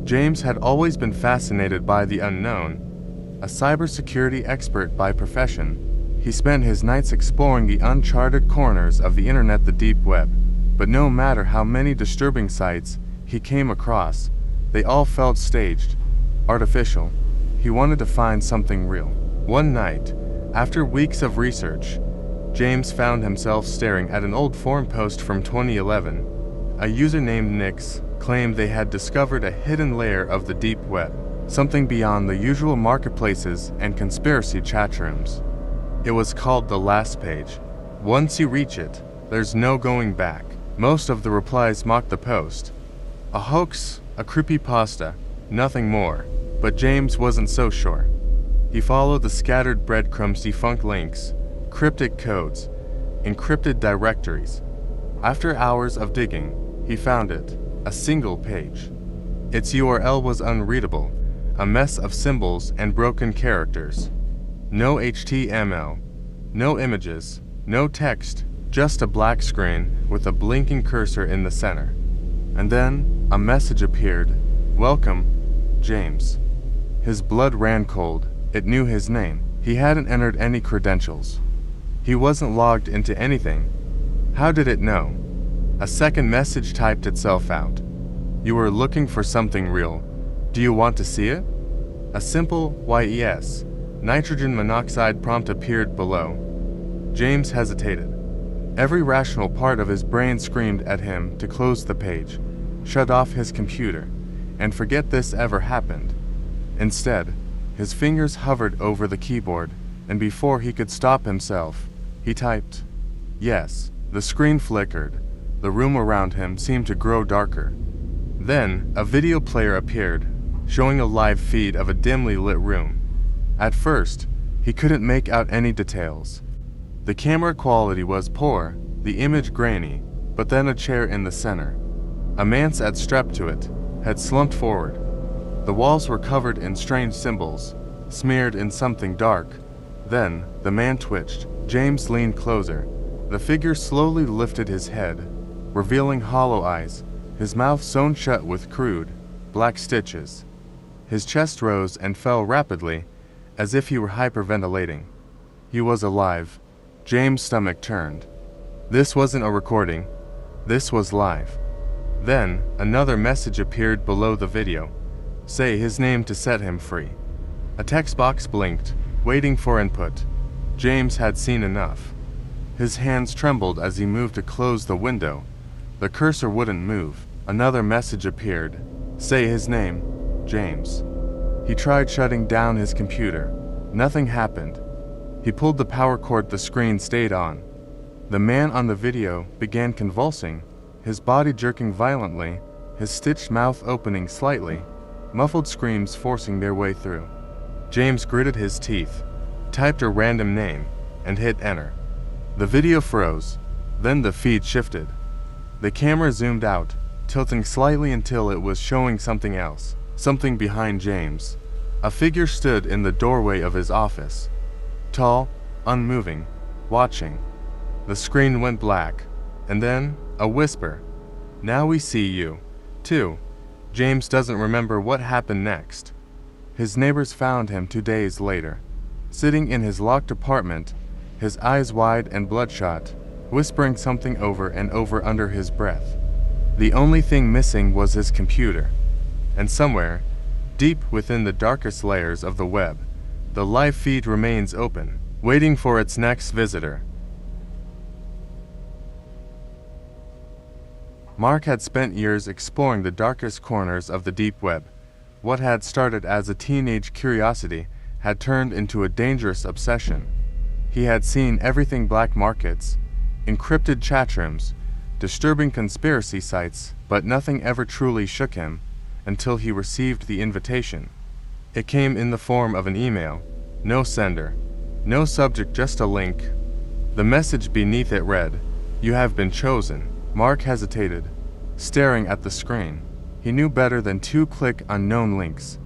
James had always been fascinated by the unknown. A cybersecurity expert by profession, he spent his nights exploring the uncharted corners of the internet, the deep web. But no matter how many disturbing sites he came across, they all felt staged, artificial. He wanted to find something real. One night, after weeks of research, James found himself staring at an old forum post from 2011. A user named Nix claimed they had discovered a hidden layer of the deep web, something beyond the usual marketplaces and conspiracy chat rooms. It was called The Last Page. Once you reach it, there's no going back. Most of the replies mocked the post. A hoax, a creepypasta, nothing more. But James wasn't so sure. He followed the scattered breadcrumbs, defunct links, cryptic codes, encrypted directories. After hours of digging, he found it, a single page. Its URL was unreadable, a mess of symbols and broken characters. No HTML, no images, no text, just a black screen with a blinking cursor in the center. And then a message appeared. Welcome, James. His blood ran cold. It knew his name. He hadn't entered any credentials. He wasn't logged into anything. How did it know? A second message typed itself out. You were looking for something real. Do you want to see it? A simple YES, nitrogen monoxide prompt appeared below. James hesitated. Every rational part of his brain screamed at him to close the page, shut off his computer, and forget this ever happened. Instead, his fingers hovered over the keyboard, and before he could stop himself, he typed, yes. The screen flickered. The room around him seemed to grow darker. Then, a video player appeared, showing a live feed of a dimly lit room. At first, he couldn't make out any details. The camera quality was poor, the image grainy, but then a chair in the center. A man sat strapped to it, head slumped forward. The walls were covered in strange symbols, smeared in something dark. Then, the man twitched. James leaned closer. The figure slowly lifted his head, revealing hollow eyes, his mouth sewn shut with crude, black stitches. His chest rose and fell rapidly, as if he were hyperventilating. He was alive. James' stomach turned. This wasn't a recording. This was live. Then, another message appeared below the video. Say his name to set him free. A text box blinked, waiting for input. James had seen enough. His hands trembled as he moved to close the window. The cursor wouldn't move. Another message appeared. Say his name, James. He tried shutting down his computer. Nothing happened. He pulled the power cord. The screen stayed on. The man on the video began convulsing, his body jerking violently, his stitched mouth opening slightly, muffled screams forcing their way through. James gritted his teeth, typed a random name, and hit enter. The video froze. Then the feed shifted. The camera zoomed out, tilting slightly until it was showing something else, something behind James. A figure stood in the doorway of his office. Tall, unmoving, watching. The screen went black, and then a whisper. Now we see you, too. James doesn't remember what happened next. His neighbors found him 2 days later, sitting in his locked apartment, his eyes wide and bloodshot, whispering something over and over under his breath. The only thing missing was his computer. And somewhere, deep within the darkest layers of the web, the live feed remains open, waiting for its next visitor. Mark had spent years exploring the darkest corners of the deep web. What had started as a teenage curiosity had turned into a dangerous obsession. He had seen everything: black markets, encrypted chat rooms, disturbing conspiracy sites, but nothing ever truly shook him until he received the invitation. It came in the form of an email. No sender, no subject, just a link. The message beneath it read, "You have been chosen." Mark hesitated, staring at the screen. He knew better than to click unknown links.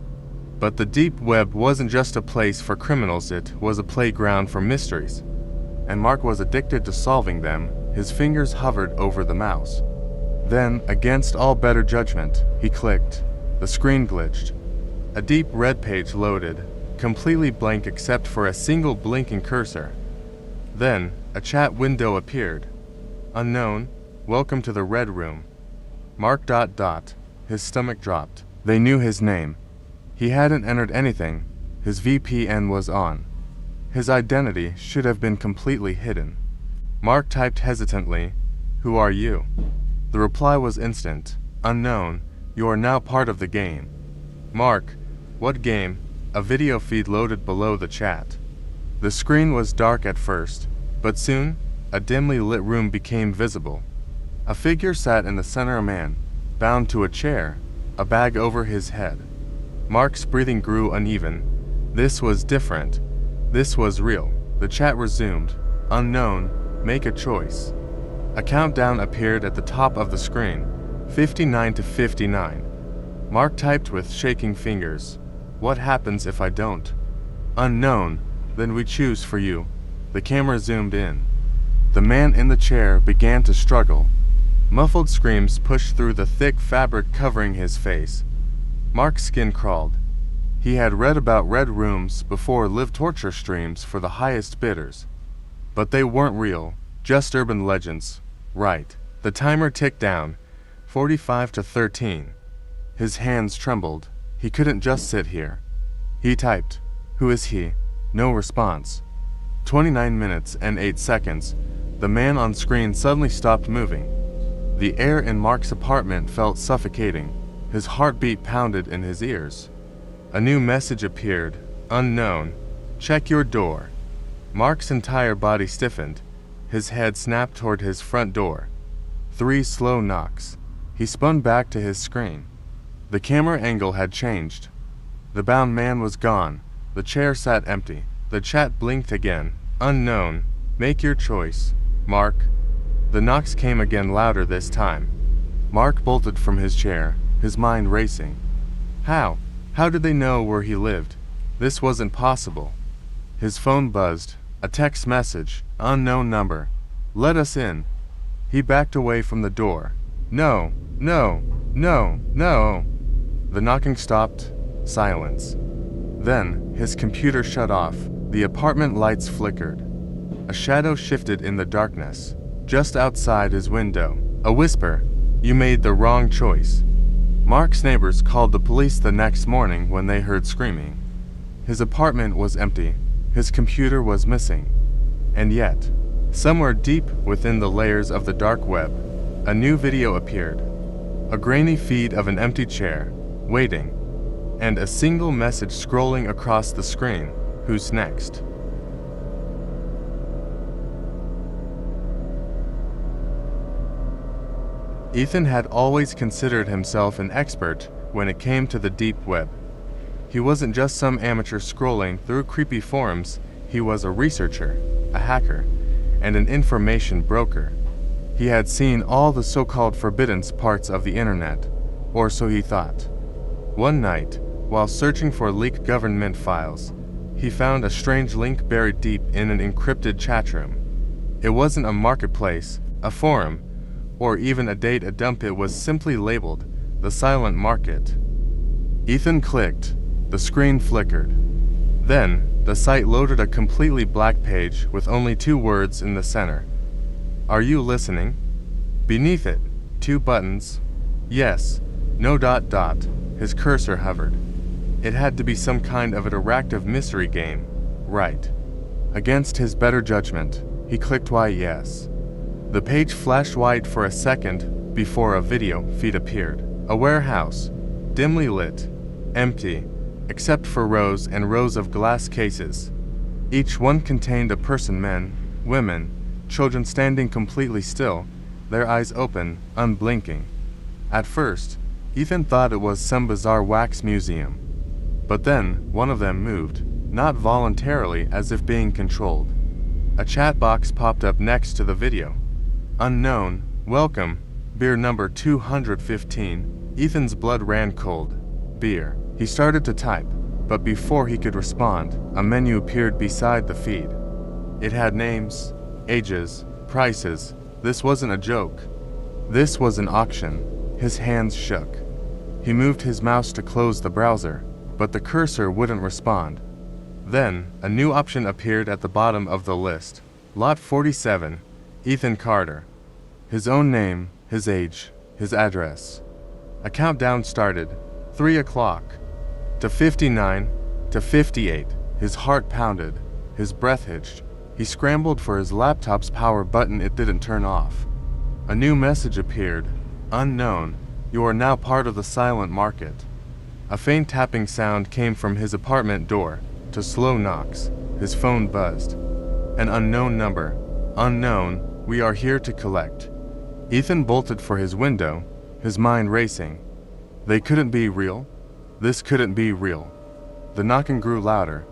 But the deep web wasn't just a place for criminals, it was a playground for mysteries. And Mark was addicted to solving them. His fingers hovered over the mouse. Then, against all better judgment, he clicked. The screen glitched. A deep red page loaded, completely blank except for a single blinking cursor. Then, a chat window appeared. Unknown, welcome to the Red Room. Mark ... His stomach dropped. They knew his name. He hadn't entered anything. His VPN was on. His identity should have been completely hidden. Mark typed hesitantly, "Who are you?" The reply was instant. "Unknown, you are now part of the game." "Mark, what game?" A video feed loaded below the chat. The screen was dark at first, but soon, a dimly lit room became visible. A figure sat in the center, a man, bound to a chair, a bag over his head. Mark's breathing grew uneven. This was different. This was real. The chat resumed. "Unknown, make a choice." A countdown appeared at the top of the screen, 59 to 59. Mark typed with shaking fingers. "What happens if I don't?" "Unknown, then we choose for you." The camera zoomed in. The man in the chair began to struggle. Muffled screams pushed through the thick fabric covering his face. Mark's skin crawled. He had read about red rooms before, live torture streams for the highest bidders. But they weren't real, just urban legends. Right. The timer ticked down, 45 to 13. His hands trembled. He couldn't just sit here. He typed, "Who is he?" No response. 29 minutes and 8 seconds. The man on screen suddenly stopped moving. The air in Mark's apartment felt suffocating. His heartbeat pounded in his ears. A new message appeared. "Unknown, check your door." Mark's entire body stiffened. His head snapped toward his front door. 3 slow knocks. He spun back to his screen. The camera angle had changed. The bound man was gone. The chair sat empty. The chat blinked again. "Unknown, make your choice." "Mark." The knocks came again, louder this time. Mark bolted from his chair, his mind racing. How? How did they know where he lived? This wasn't possible. His phone buzzed. A text message. "Unknown number. Let us in." He backed away from the door. "No, no, no, no." The knocking stopped. Silence. Then, his computer shut off. The apartment lights flickered. A shadow shifted in the darkness. Just outside his window, a whisper, "You made the wrong choice." Mark's neighbors called the police the next morning when they heard screaming. His apartment was empty. His computer was missing. And yet, somewhere deep within the layers of the dark web, a new video appeared. A grainy feed of an empty chair, waiting, and a single message scrolling across the screen. "Who's next?" Ethan had always considered himself an expert when it came to the deep web. He wasn't just some amateur scrolling through creepy forums. He was a researcher, a hacker, and an information broker. He had seen all the so-called forbidden parts of the internet, or so he thought. One night, while searching for leaked government files, he found a strange link buried deep in an encrypted chatroom. It wasn't a marketplace, a forum, or even a data dump. It was simply labeled, "The Silent Market." Ethan clicked. The screen flickered. Then, the site loaded a completely black page with only 2 words in the center. "Are you listening?" Beneath it, 2 buttons. "Yes," "No." His cursor hovered. It had to be some kind of interactive mystery game, right? Against his better judgment, he clicked yes. The page flashed white for a second before a video feed appeared. A warehouse, dimly lit, empty, except for rows and rows of glass cases. Each one contained a person, men, women, children standing completely still, their eyes open, unblinking. At first, Ethan thought it was some bizarre wax museum. But then, one of them moved, not voluntarily, as if being controlled. A chat box popped up next to the video. "Unknown, welcome, beer number 215. Ethan's blood ran cold. "Beer." He started to type, but before he could respond, a menu appeared beside the feed. It had names, ages, prices. This wasn't a joke. This was an auction. His hands shook. He moved his mouse to close the browser, but the cursor wouldn't respond. Then, a new option appeared at the bottom of the list. Lot 47, Ethan Carter. His own name, his age, his address. A countdown started. 3 o'clock. To 59, to 58. His heart pounded. His breath hitched. He scrambled for his laptop's power button. It didn't turn off. A new message appeared. Unknown. You are now part of the silent market. A faint tapping sound came from his apartment door. To slow knocks. His phone buzzed. An unknown number. Unknown, we are here to collect. Ethan bolted for his window, his mind racing. They couldn't be real. This couldn't be real. The knocking grew louder.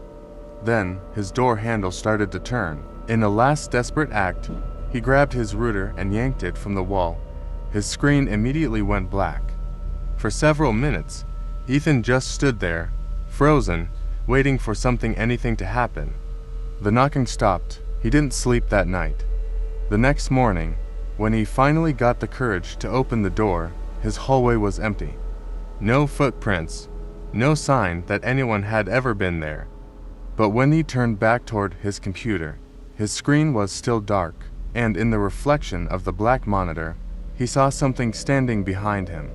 Then, his door handle started to turn. In a last desperate act, he grabbed his router and yanked it from the wall. His screen immediately went black. For several minutes, Ethan just stood there, frozen, waiting for anything to happen. The knocking stopped. He didn't sleep that night. The next morning, when he finally got the courage to open the door, his hallway was empty. No footprints, no sign that anyone had ever been there. But when he turned back toward his computer, his screen was still dark, and in the reflection of the black monitor, he saw something standing behind him.